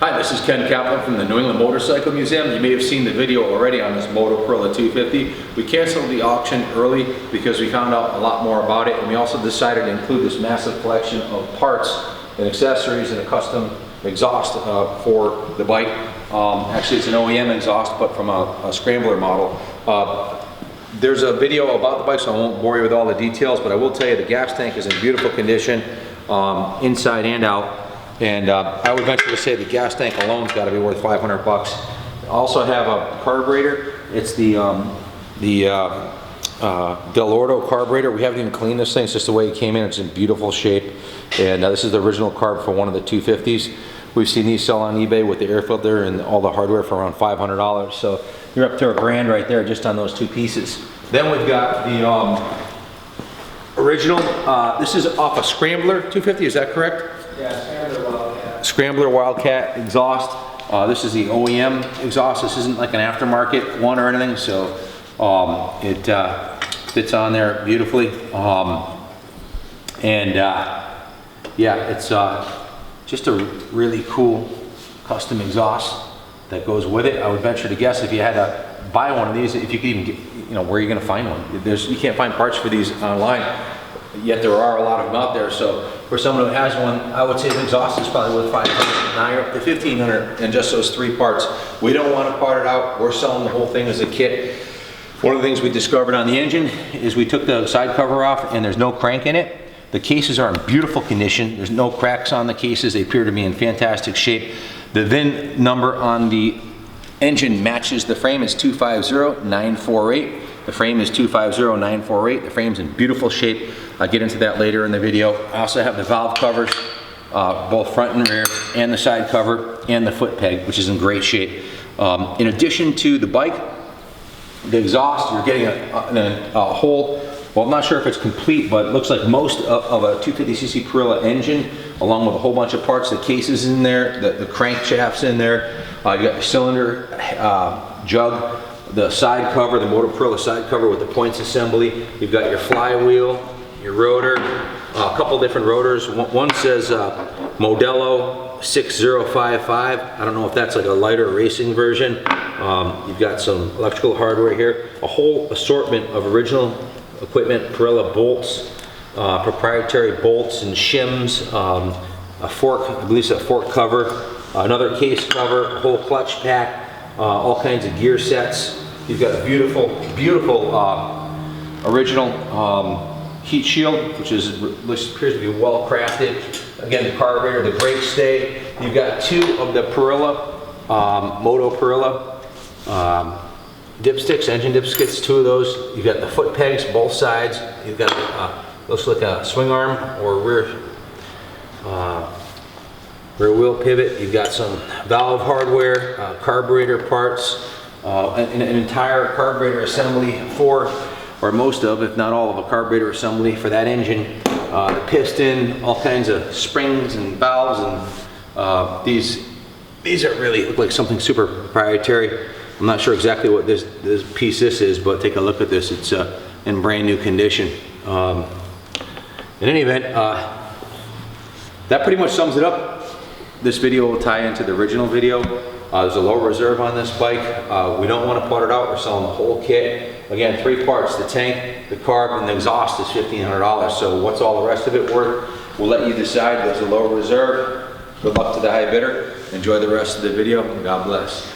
Hi, this is Ken Kaplan from the New England Motorcycle Museum. You may have seen the video already on this Parilla 250. We canceled the auction early because we found out a lot more about it, and we also decided to include this massive collection of parts and accessories and a custom exhaust for the bike. Actually, it's an OEM exhaust, but from a Scrambler model. There's a video about the bike, so I won't bore you with all the details, but I will tell you the gas tank is in beautiful condition, inside and out. And I would venture to say the gas tank alone's got to be worth 500 bucks. I also have a carburetor. It's the Del Ordo carburetor. We haven't even cleaned this thing. It's just the way it came in. It's in beautiful shape. And this is the original carb for one of the 250s. We've seen these sell on eBay with the air filter and all the hardware for around $500. So you're up to $1,000 right there just on those two pieces. Then we've got the original. This is off a Scrambler 250. Is that correct? Yeah, Scrambler Wildcat. Scrambler Wildcat exhaust. This is the OEM exhaust. This isn't like an aftermarket one or anything, so it fits on there beautifully. Yeah, it's just a really cool custom exhaust that goes with it. I would venture to guess if you had to buy one of these, if you could even get, you know, where are you going to find one? You can't find parts for these online, yet there are a lot of them out there. So for someone who has one, I would say the exhaust is probably worth $500. Now you're up to $1,500 and just those three parts. We don't want to part it out. We're selling the whole thing as a kit. One of the things we discovered on the engine is we took the side cover off and there's no crank in it. The cases are in beautiful condition. There's no cracks on the cases. They appear to be in fantastic shape. The VIN number on the engine matches the frame. It's 250948. The frame is 250948. The frame's in beautiful shape. I'll get into that later in the video. I also have the valve covers, both front and rear, and the side cover, and the foot peg, which is in great shape. In addition to the bike, the exhaust, you're getting a whole, well, I'm not sure if it's complete, but it looks like most of a 250cc Parilla engine, along with a whole bunch of parts. The case is in there, the crankshaft's in there. You got the cylinder jug, the side cover, the Parilla side cover with the points assembly. You've got your flywheel, your rotor, a couple different rotors. One says Modelo 6055. I don't know if that's like a lighter racing version. You've got some electrical hardware here. A whole assortment of original equipment, Parilla bolts, proprietary bolts and shims, a fork, I believe it's a fork cover, another case cover, a whole clutch pack, all kinds of gear sets. You've got a beautiful, beautiful original heat shield, which appears to be well crafted. Again, the carburetor, the brake stay. You've got two of the Parilla, Parilla dipsticks, engine dipsticks, two of those. You've got the foot pegs, both sides. You've got, looks like a swing arm or rear wheel pivot. You've got some valve hardware, carburetor parts, an entire carburetor assembly for, or most of, if not all of a carburetor assembly for that engine. The piston, all kinds of springs and valves, and these are really look like something super proprietary. I'm not sure exactly what this piece is, but take a look at this. It's in brand new condition. In any event, that pretty much sums it up. This video will tie into the original video. There's a low reserve on this bike. We don't want to part it out. We're selling the whole kit. Again, three parts: the tank, the carb, and the exhaust is $1,500. So what's all the rest of it worth? We'll let you decide. There's a low reserve. Good luck to the high bidder. Enjoy the rest of the video. God bless.